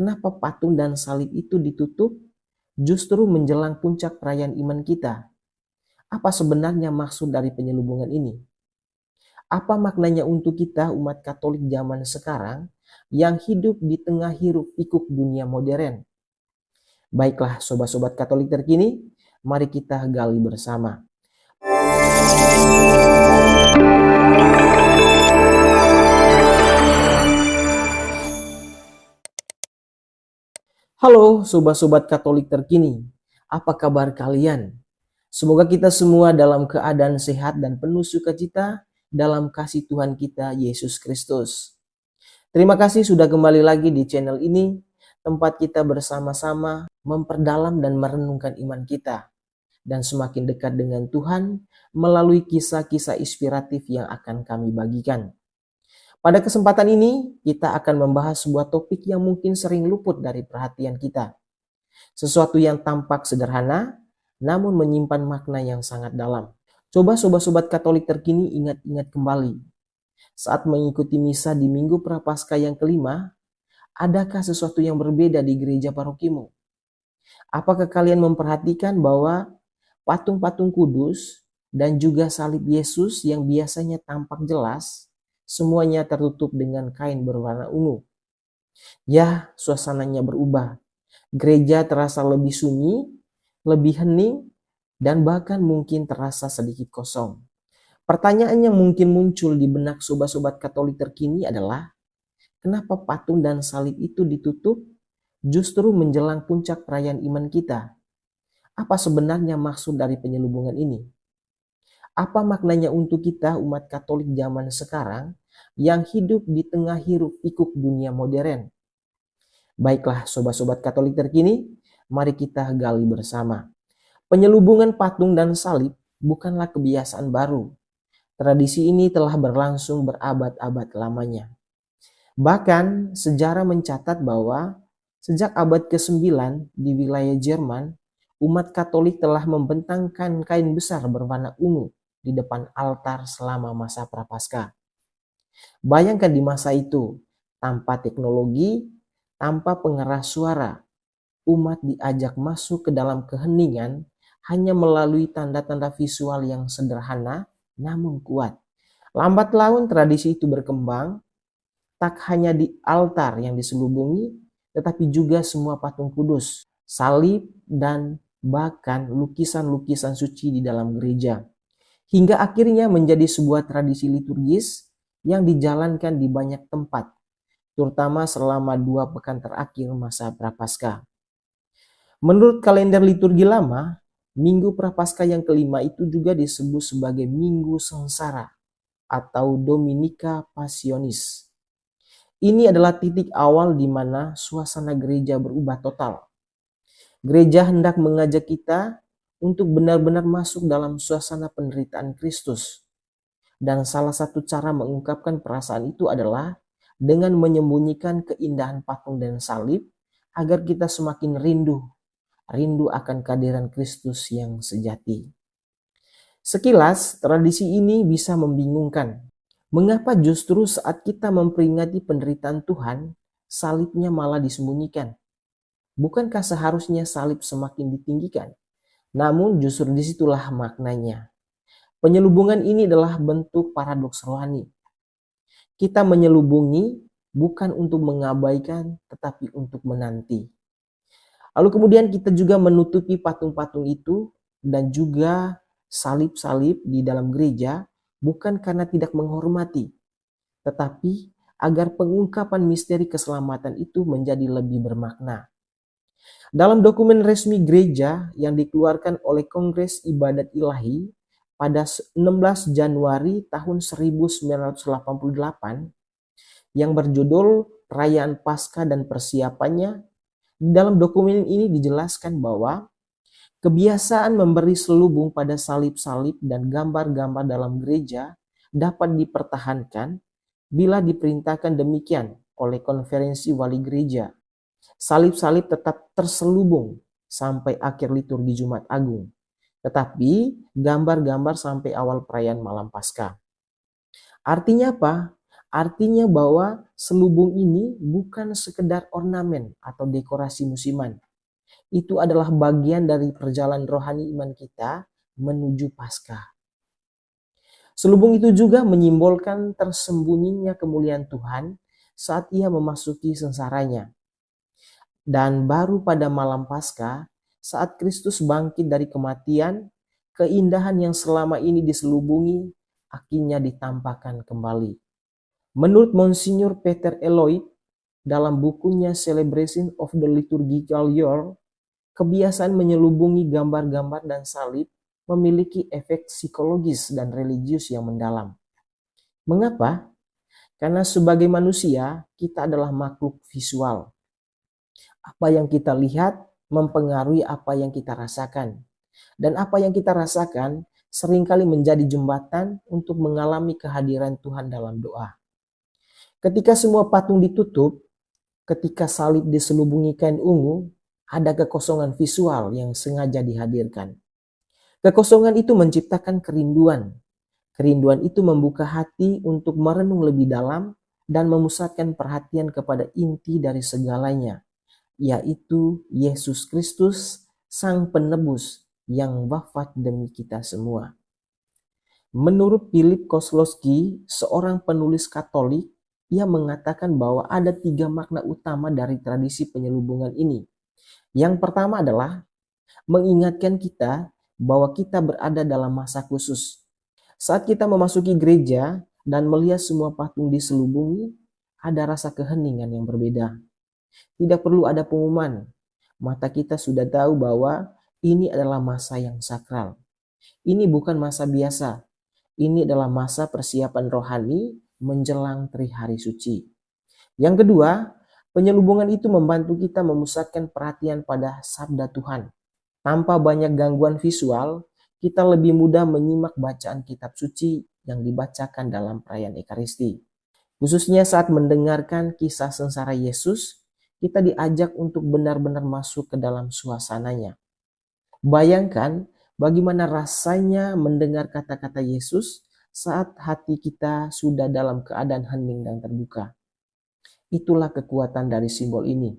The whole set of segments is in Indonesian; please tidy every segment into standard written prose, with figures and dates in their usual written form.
Kenapa patung dan salib itu ditutup justru menjelang puncak perayaan iman kita? Apa sebenarnya maksud dari penyelubungan ini? Apa maknanya untuk kita umat Katolik zaman sekarang yang hidup di tengah hiruk pikuk dunia modern? Baiklah sobat-sobat Katolik terkini, mari kita gali bersama. Halo sobat-sobat Katolik terkini, apa kabar kalian? Semoga kita semua dalam keadaan sehat dan penuh sukacita dalam kasih Tuhan kita Yesus Kristus. Terima kasih sudah kembali lagi di channel ini, tempat kita bersama-sama memperdalam dan merenungkan iman kita dan semakin dekat dengan Tuhan melalui kisah-kisah inspiratif yang akan kami bagikan. Pada kesempatan ini, kita akan membahas sebuah topik yang mungkin sering luput dari perhatian kita. Sesuatu yang tampak sederhana, namun menyimpan makna yang sangat dalam. Coba sobat-sobat Katolik terkini ingat-ingat kembali. Saat mengikuti misa di Minggu Prapaskah yang kelima, adakah sesuatu yang berbeda di gereja parokimu? Apakah kalian memperhatikan bahwa patung-patung kudus dan juga salib Yesus yang biasanya tampak jelas, semuanya tertutup dengan kain berwarna ungu? Ya, suasananya berubah. Gereja terasa lebih sunyi, lebih hening, dan bahkan mungkin terasa sedikit kosong. Pertanyaan yang mungkin muncul di benak sobat-sobat Katolik terkini adalah, kenapa patung dan salib itu ditutup justru menjelang puncak perayaan iman kita? Apa sebenarnya maksud dari penyelubungan ini? Apa maknanya untuk kita umat Katolik zaman sekarang yang hidup di tengah hiruk pikuk dunia modern? Baiklah sobat-sobat Katolik terkini, mari kita gali bersama. Penyelubungan patung dan salib bukanlah kebiasaan baru. Tradisi ini telah berlangsung berabad-abad lamanya. Bahkan sejarah mencatat bahwa sejak abad ke-9 di wilayah Jerman, umat Katolik telah membentangkan kain besar berwarna ungu di depan altar selama masa Prapaskah. Bayangkan di masa itu, tanpa teknologi, tanpa pengeras suara, umat diajak masuk ke dalam keheningan hanya melalui tanda-tanda visual yang sederhana namun kuat. Lambat laun tradisi itu berkembang, tak hanya di altar yang diselubungi, tetapi juga semua patung kudus, salib, dan bahkan lukisan-lukisan suci di dalam gereja. Hingga akhirnya menjadi sebuah tradisi liturgis yang dijalankan di banyak tempat, terutama selama 2 pekan terakhir masa Prapaskah. Menurut kalender liturgi lama, Minggu Prapaskah yang kelima itu juga disebut sebagai Minggu Sengsara atau Dominika Passionis. Ini adalah titik awal di mana suasana gereja berubah total. Gereja hendak mengajak kita untuk benar-benar masuk dalam suasana penderitaan Kristus. Dan salah satu cara mengungkapkan perasaan itu adalah dengan menyembunyikan keindahan patung dan salib agar kita semakin rindu akan kehadiran Kristus yang sejati. Sekilas, tradisi ini bisa membingungkan. Mengapa justru saat kita memperingati penderitaan Tuhan, salibnya malah disembunyikan? Bukankah seharusnya salib semakin ditinggikan? Namun justru disitulah maknanya. Penyelubungan ini adalah bentuk paradoks rohani. Kita menyelubungi bukan untuk mengabaikan, tetapi untuk menanti. Lalu kemudian kita juga menutupi patung-patung itu dan juga salib-salib di dalam gereja bukan karena tidak menghormati, tetapi agar pengungkapan misteri keselamatan itu menjadi lebih bermakna. Dalam dokumen resmi gereja yang dikeluarkan oleh Kongres Ibadat Ilahi pada 16 Januari tahun 1988 yang berjudul Perayaan Paskah dan Persiapannya, di dalam dokumen ini dijelaskan bahwa kebiasaan memberi selubung pada salib-salib dan gambar-gambar dalam gereja dapat dipertahankan bila diperintahkan demikian oleh konferensi wali gereja. Salib-salib tetap terselubung sampai akhir liturgi Jumat Agung, tetapi gambar-gambar sampai awal perayaan malam Paskah. Artinya apa? Artinya bahwa selubung ini bukan sekedar ornamen atau dekorasi musiman. Itu adalah bagian dari perjalanan rohani iman kita menuju Paskah. Selubung itu juga menyimbolkan tersembunyinya kemuliaan Tuhan saat ia memasuki sengsaranya. Dan baru pada malam Paskah, saat Kristus bangkit dari kematian, keindahan yang selama ini diselubungi akhirnya ditampakkan kembali. Menurut Monsignor Peter Eloyd, dalam bukunya Celebration of the Liturgical Year, kebiasaan menyelubungi gambar-gambar dan salib memiliki efek psikologis dan religius yang mendalam. Mengapa? Karena sebagai manusia, kita adalah makhluk visual. Apa yang kita lihat mempengaruhi apa yang kita rasakan. Dan apa yang kita rasakan seringkali menjadi jembatan untuk mengalami kehadiran Tuhan dalam doa. Ketika semua patung ditutup, ketika salib diselubungi kain ungu, ada kekosongan visual yang sengaja dihadirkan. Kekosongan itu menciptakan kerinduan. Kerinduan itu membuka hati untuk merenung lebih dalam dan memusatkan perhatian kepada inti dari segalanya, yaitu Yesus Kristus, Sang Penebus yang wafat demi kita semua. Menurut Philip Kozlowski, seorang penulis Katolik, ia mengatakan bahwa ada 3 makna utama dari tradisi penyelubungan ini. Yang pertama adalah mengingatkan kita bahwa kita berada dalam masa khusus. Saat kita memasuki gereja dan melihat semua patung diselubungi, ada rasa keheningan yang berbeda. Tidak perlu ada pengumuman. Mata kita sudah tahu bahwa ini adalah masa yang sakral. Ini bukan masa biasa. Ini adalah masa persiapan rohani menjelang Trihari Suci. Yang kedua, penyelubungan itu membantu kita memusatkan perhatian pada sabda Tuhan. Tanpa banyak gangguan visual, kita lebih mudah menyimak bacaan kitab suci yang dibacakan dalam perayaan Ekaristi. Khususnya saat mendengarkan kisah sengsara Yesus, kita diajak untuk benar-benar masuk ke dalam suasananya. Bayangkan bagaimana rasanya mendengar kata-kata Yesus saat hati kita sudah dalam keadaan hening dan terbuka. Itulah kekuatan dari simbol ini.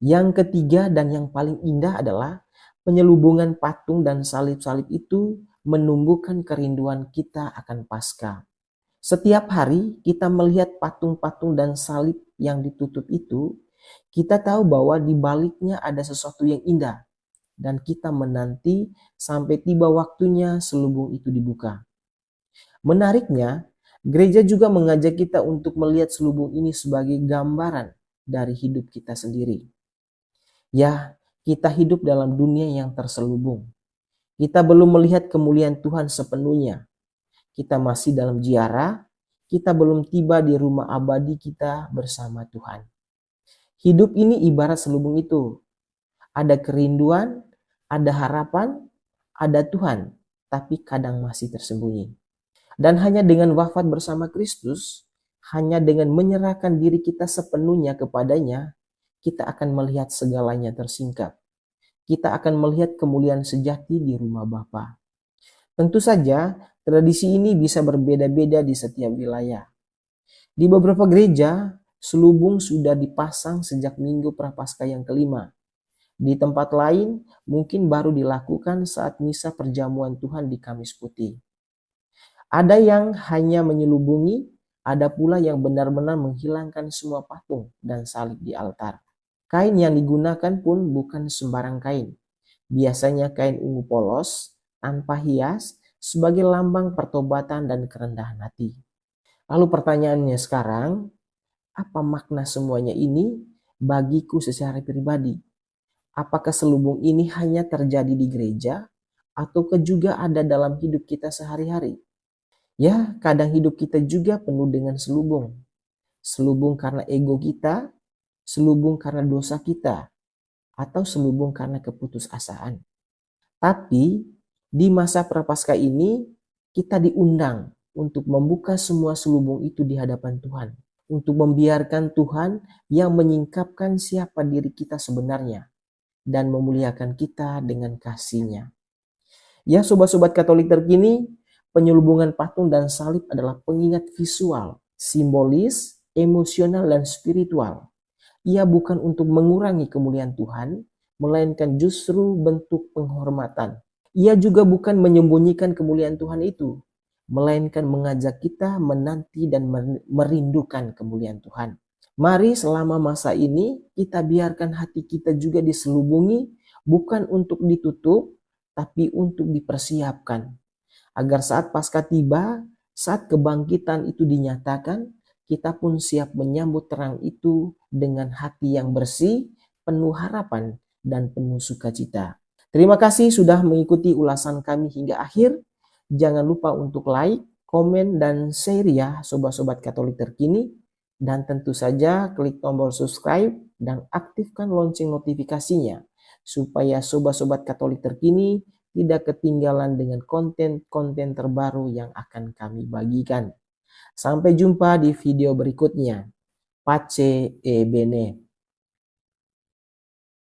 Yang ketiga dan yang paling indah adalah penyelubungan patung dan salib-salib itu menumbuhkan kerinduan kita akan Paskah. Setiap hari kita melihat patung-patung dan salib yang ditutup itu, kita tahu bahwa di baliknya ada sesuatu yang indah dan kita menanti sampai tiba waktunya selubung itu dibuka. Menariknya, gereja juga mengajak kita untuk melihat selubung ini sebagai gambaran dari hidup kita sendiri. Ya, kita hidup dalam dunia yang terselubung. Kita belum melihat kemuliaan Tuhan sepenuhnya. Kita masih dalam ziarah, kita belum tiba di rumah abadi kita bersama Tuhan. Hidup ini ibarat selubung itu. Ada kerinduan, ada harapan, ada Tuhan, tapi kadang masih tersembunyi. Dan hanya dengan wafat bersama Kristus, hanya dengan menyerahkan diri kita sepenuhnya kepadanya, kita akan melihat segalanya tersingkap. Kita akan melihat kemuliaan sejati di rumah Bapa. Tentu saja, tradisi ini bisa berbeda-beda di setiap wilayah. Di beberapa gereja, selubung sudah dipasang sejak Minggu Prapaskah yang kelima. Di tempat lain, mungkin baru dilakukan saat misa perjamuan Tuhan di Kamis Putih. Ada yang hanya menyelubungi, ada pula yang benar-benar menghilangkan semua patung dan salib di altar. Kain yang digunakan pun bukan sembarang kain. Biasanya kain ungu polos, tanpa hias, sebagai lambang pertobatan dan kerendahan hati. Lalu pertanyaannya sekarang, apa makna semuanya ini bagiku secara pribadi? Apakah selubung ini hanya terjadi di gereja, ataukah juga ada dalam hidup kita sehari-hari? Ya, kadang hidup kita juga penuh dengan selubung. Selubung karena ego kita, selubung karena dosa kita, atau selubung karena keputusasaan. Tapi di masa Prapaskah ini kita diundang untuk membuka semua selubung itu di hadapan Tuhan. Untuk membiarkan Tuhan yang menyingkapkan siapa diri kita sebenarnya dan memuliakan kita dengan kasih-Nya. Ya sobat-sobat Katolik terkini, penyelubungan patung dan salib adalah pengingat visual simbolis, emosional, dan spiritual. Ia bukan untuk mengurangi kemuliaan Tuhan, melainkan justru bentuk penghormatan. Ia juga bukan menyembunyikan kemuliaan Tuhan itu, melainkan mengajak kita menanti dan merindukan kemuliaan Tuhan. Mari selama masa ini kita biarkan hati kita juga diselubungi, bukan untuk ditutup, tapi untuk dipersiapkan. Agar saat Paskah tiba, saat kebangkitan itu dinyatakan, kita pun siap menyambut terang itu dengan hati yang bersih, penuh harapan, dan penuh sukacita. Terima kasih sudah mengikuti ulasan kami hingga akhir. Jangan lupa untuk like, komen, dan share ya sobat-sobat Katolik terkini. Dan tentu saja klik tombol subscribe dan aktifkan lonceng notifikasinya supaya sobat-sobat Katolik terkini tidak ketinggalan dengan konten-konten terbaru yang akan kami bagikan. Sampai jumpa di video berikutnya. Pace e bene.